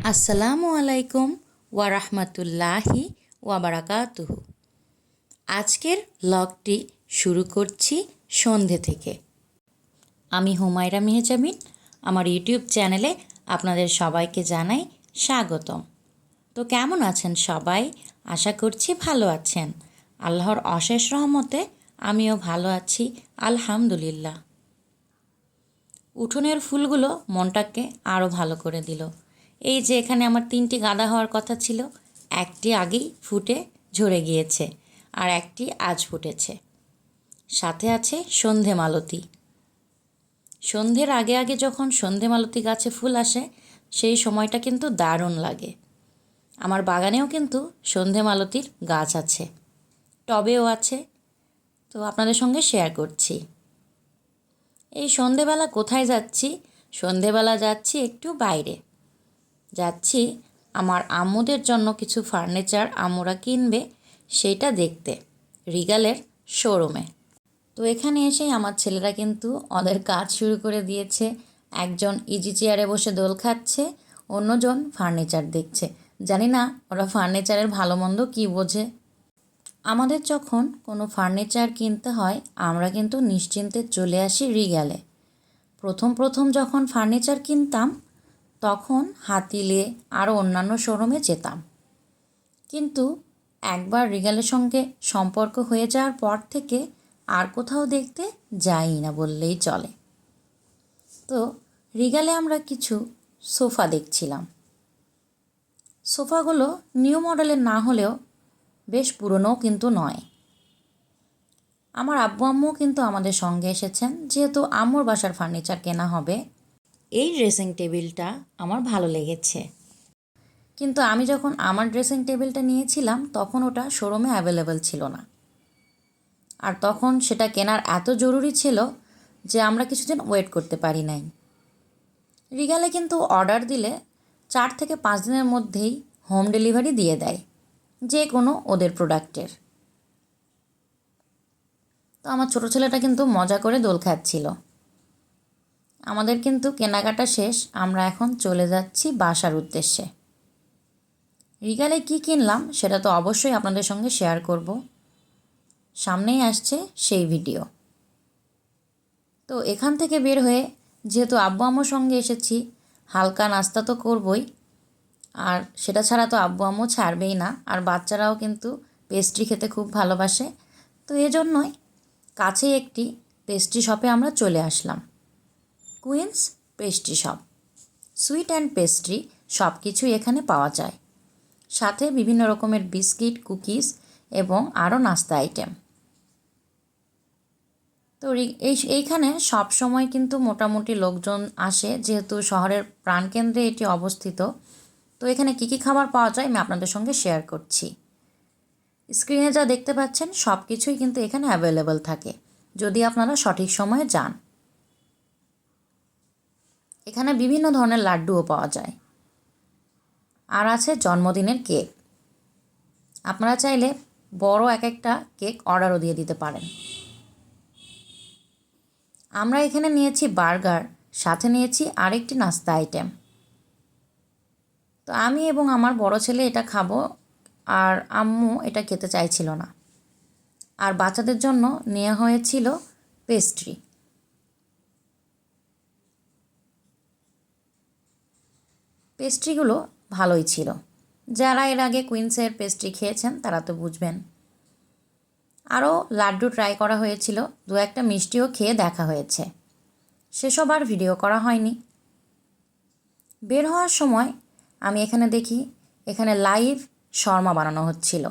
আসসালামু আলাইকুম ওয়া রাহমাতুল্লাহি ওয়া বারাকাতুহু। আজকের ব্লগটি শুরু করছি সন্ধে থেকে। আমি হুমায়রা মেহজাবিন, আমার ইউটিউব চ্যানেলে আপনাদের সবাইকে জানাই স্বাগতম। তো কেমন আছেন সবাই? আশা করছি ভালো আছেন। আল্লাহর অশেষ রহমতে আমিও ভালো আছি, আলহামদুলিল্লাহ। উঠোনের ফুলগুলো মনটাকে আরও ভালো করে দিল। এই যে এখানে আমার 3টি গাঁদা হওয়ার কথা ছিল, একটি আগেই ফুটে ঝরে গিয়েছে আর একটি আজ ফুটেছে। সাথে আছে সন্ধে মালতী। সন্ধ্যের আগে আগে যখন সন্ধে মালতী গাছে ফুল আসে সেই সময়টা কিন্তু দারুণ লাগে। আমার বাগানেও কিন্তু সন্ধে মালতীর গাছ আছে, টবেও আছে, তো আপনাদের সঙ্গে শেয়ার করছি। এই সন্ধেবেলা কোথায় যাচ্ছি? সন্ধেবেলা যাচ্ছি একটু বাইরে। যাচ্ছি আমার আম্মুদের জন্য কিছু ফার্নিচার আম্মুরা কিনবে সেটা দেখতে, রিগালের শোরুমে। তো এখানে এসেই আমার ছেলেরা কিন্তু ওদের কাজ শুরু করে দিয়েছে। একজন ইজি চেয়ারে বসে দোল খাচ্ছে, অন্যজন ফার্নিচার দেখছে। জানি না ওরা ফার্নিচারের ভালো মন্দ কী বোঝে। আমাদের যখন কোনো ফার্নিচার কিনতে হয় আমরা কিন্তু নিশ্চিন্তে চলে আসি রিগালে। প্রথম প্রথম যখন ফার্নিচার কিনতাম তখন হাতিলে আরও অন্যান্য শোরুমে যেতাম, কিন্তু একবার রিগালের সঙ্গে সম্পর্ক হয়ে যাওয়ার পর থেকে আর কোথাও দেখতে যাই না বললেই চলে। তো রিগালে আমরা কিছু সোফা দেখছিলাম। সোফাগুলো নিউ মডেলের না হলেও বেশ পুরনোও কিন্তু নয়। আমার আব্বু আম্মুও কিন্তু আমাদের সঙ্গে এসেছেন, যেহেতু আম্মুর বাসার ফার্নিচার কেনা হবে। এই ড্রেসিং টেবিলটা আমার ভালো লেগেছে, কিন্তু আমি যখন আমার ড্রেসিং টেবিলটা নিয়েছিলাম তখন ওটা শোরুমে অ্যাভেলেবেল ছিল না। আর তখন সেটা কেনার এত জরুরি ছিল যে আমরা কিছুদিন ওয়েট করতে পারি নাই। রিগালে কিন্তু অর্ডার দিলে 4 থেকে 5 দিনের মধ্যেই হোম ডেলিভারি দিয়ে দেয় যে কোনো ওদের প্রোডাক্টের। তো আমার ছোটো ছেলেটা কিন্তু মজা করে দোল খাচ্ছিল। আমাদের কিন্তু কেনাকাটা শেষ, আমরা এখন চলে যাচ্ছি বাসার উদ্দেশ্যে। রিগালে কি কিনলাম সেটা তো অবশ্যই আপনাদের সঙ্গে শেয়ার করব, সামনেই আসছে সেই ভিডিও। তো এখান থেকে বের হয়ে যেহেতু আব্বু আম্মুর সঙ্গে এসেছি, হালকা নাস্তা তো করবই, আর সেটা ছাড়া তো আব্বু আম্মু ছাড়বেই না। আর বাচ্চারাও কিন্তু পেস্ট্রি খেতে খুব ভালোবাসে, তো এজন্যই কাছেই একটি পেস্ট্রি শপে আমরা চলে আসলাম। Queens pastry shop, sweet and pastry সব কিছুই এখানে পাওয়া যায়, সাথে বিভিন্ন রকমের বিস্কিট, কুকিজ এবং আরও নাস্তা আইটেম। তো এইখানে সব সময় কিন্তু মোটামুটি লোকজন আসে, যেহেতু শহরের প্রাণকেন্দ্রে এটি অবস্থিত। তো এখানে কী কী খাবার পাওয়া যায় আমি আপনাদের সঙ্গে শেয়ার করছি। স্ক্রিনে যা দেখতে পাচ্ছেন সব কিছুই কিন্তু এখানে অ্যাভেলেবেল থাকে যদি আপনারা সঠিক সময়ে যান। এখানে বিভিন্ন ধরনের লাড্ডুও পাওয়া যায়, আর আছে জন্মদিনের কেক। আপনারা চাইলে বড় এক একটা কেক অর্ডারও দিয়ে দিতে পারেন। আমরা এখানে নিয়েছি বার্গার, সাথে নিয়েছি আরেকটি নাস্তা আইটেম। তো আমি এবং আমার বড় ছেলে এটা খাবো, আর আম্মু এটা খেতে চাইছিল না। আর বাচ্চাদের জন্য নেওয়া হয়েছিল পেস্ট্রি। পেস্ট্রিগুলো ভালোই ছিল, যারা এর আগে কুইন্সের পেস্ট্রি খেয়েছেন তারা তো বুঝবেন। আরও লাড্ডু ট্রাই করা হয়েছিল, 2-1টা মিষ্টিও খেয়ে দেখা হয়েছে, সেসব আর ভিডিও করা হয়নি। বের হওয়ার সময় আমি এখানে দেখি এখানে লাইভ শর্মা বানানো হচ্ছিল।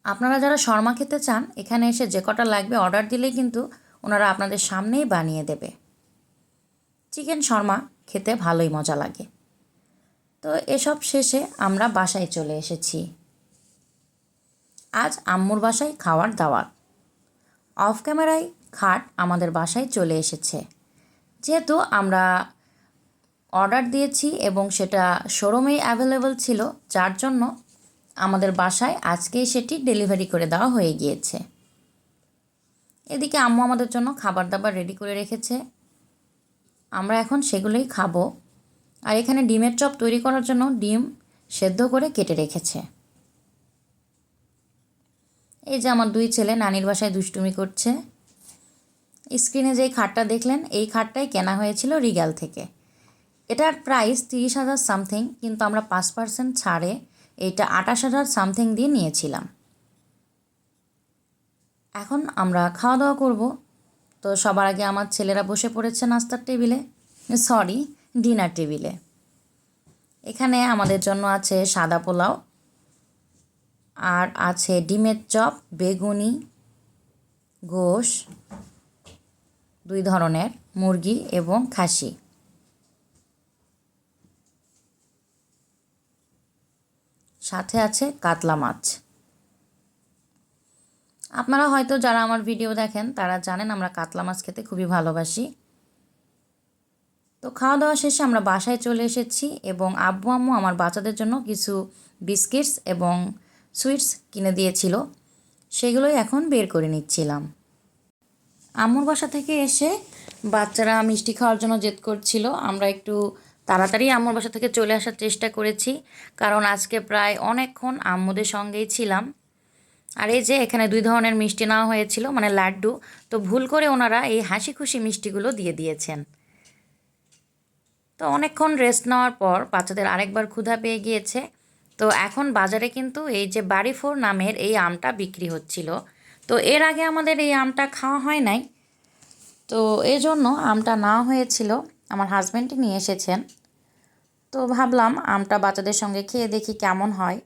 আপনারা যারা শর্মা খেতে চান এখানে এসে যে কটা লাগবে অর্ডার দিলেই কিন্তু ওনারা আপনাদের সামনেই বানিয়ে দেবে। চিকেন শর্মা খেতে ভালোই মজা লাগে। তো এসব শেষে আমরা বাসায় চলে এসেছি। আজ আম্মুর বাসায় খাওয়ার দাওয়াত। অফ ক্যামেরায় খাট আমাদের বাসায় চলে এসেছে, যেহেতু আমরা অর্ডার দিয়েছি এবং সেটা শোরুমেই অ্যাভেলেবেল ছিল, যার জন্য আমাদের বাসায় আজকেই সেটি ডেলিভারি করে দেওয়া হয়ে গিয়েছে। এদিকে আম্মু আমাদের জন্য খাবার দাবার রেডি করে রেখেছে, আমরা এখন সেগুলোই খাবো। আর এখানে ডিমের চপ তৈরি করার জন্য ডিম সেদ্ধ করে কেটে রেখেছে। এই যে আমার দুই ছেলে নানির বাসায় দুষ্টুমি করছে। স্ক্রিনে যেই খাটটা দেখলেন এই খাটটাই কেনা হয়েছিল রিগ্যাল থেকে। এটার প্রাইস 30,000 সামথিং, কিন্তু আমরা 5% ছাড়ে এইটা 28,000 সামথিং দিয়ে নিয়েছিলাম। এখন আমরা খাওয়া দাওয়া করব। তো সবার আগে আমার ছেলেরা বসে পড়েছে নাস্তার টেবিলে, ডিনার টেবিলে। এখানে আমাদের জন্য আছে সাদা পোলাও, আর আছে ডিমের চপ, বেগুনি, গোশ, 2 ধরনের মুরগি এবং খাসি। সাথে আছে কাতলা মাছ। আপনারা হয়তো যারা আমার ভিডিও দেখেন তারা জানেন আমরা কাতলা মাছ খেতে খুবই ভালোবাসি। তো খাওয়া দাওয়া শেষে আমরা বাসায় চলে এসেছি এবং আব্বু আম্মু আমার বাচ্চাদের জন্য কিছু বিস্কিটস এবং সুইটস কিনে দিয়েছিল, সেগুলোই এখন বের করে নিচ্ছিলাম। আম্মুর বাসা থেকে এসে বাচ্চারা মিষ্টি খাওয়ার জন্য জেদ করছিল। আমরা একটু তাড়াতাড়ি আম্মুর বাসা থেকে চলে আসার চেষ্টা করেছি, কারণ আজকে প্রায় অনেকক্ষণ আম্মুদের সঙ্গেই ছিলাম। আর এই যে এখানে 2 ধরনের মিষ্টি নেওয়া হয়েছিল, মানে লাড্ডু। তো ভুল করে ওনারা এই হাসি খুশি মিষ্টিগুলো দিয়ে দিয়েছেন। তো অনেকক্ষণ রেস্ট নেওয়ার পর বাচ্চাদের আরেকবার ক্ষুধা পেয়ে গিয়েছে। তো এখন বাজারে কিন্তু এই যে বাড়িফোর নামের এই আমটা বিক্রি হচ্ছিল। তো এর আগে আমাদের এই আমটা খাওয়া হয় নাই, তো এই জন্য আমটা না হয়েছিল, আমার হাজব্যান্ডই নিয়ে এসেছেন। তো ভাবলাম আমটা বাচ্চাদের সঙ্গে খেয়ে দেখি কেমন হয়।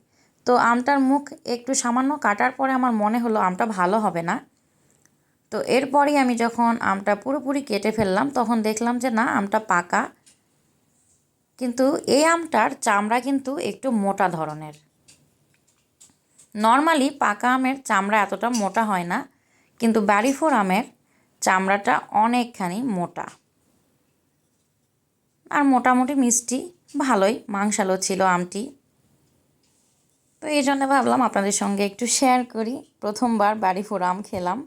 তো আমটার মুখ একটু সামান্য কাটার পরে আমার মনে হলো আমটা ভালো হবে না। তো এরপরেই আমি যখন আমটা পুরোপুরি কেটে ফেললাম তখন দেখলাম যে না, আমটা পাকা। কিন্তু এই আমটার চামড়া কিন্তু একটু মোটা ধরনের। নর্মালি পাকা আমের চামড়া এতটা মোটা হয় না, কিন্তু বাড়িফোর আমের চামড়াটা অনেকখানি মোটা আর মোটামুটি মিষ্টি, ভালোই মাংসালো ছিল আমটি। তো এই জন্য ভাবলাম আপনাদের সঙ্গে একটু শেয়ার করি। প্রথমবার বাড়িফোর আম খেলাম,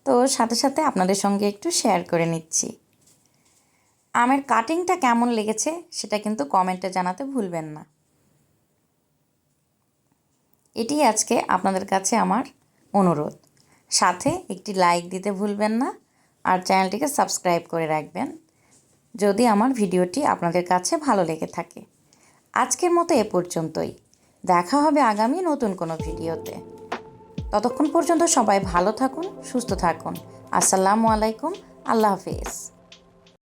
তো সাথে সাথে আপনাদের সঙ্গে একটু শেয়ার করে নিচ্ছি। আমের কাটিংটা কেমন লেগেছে সেটা কিন্তু কমেন্টে জানাতে ভুলবেন না। এটি আজকে আপনাদের কাছে আমার অনুরোধ। সাথে একটি লাইক দিতে ভুলবেন না, আর চ্যানেলটিকে সাবস্ক্রাইব করে রাখবেন যদি আমার ভিডিওটি আপনাদের কাছে ভালো লেগে থাকে। আজকের মতো এ পর্যন্তই। দেখা হবে আগামী নতুন কোনো ভিডিওতে। ততক্ষণ পর্যন্ত সবাই ভালো থাকুন, সুস্থ থাকুন। আসসালামু আলাইকুম, আল্লাহ হাফেজ।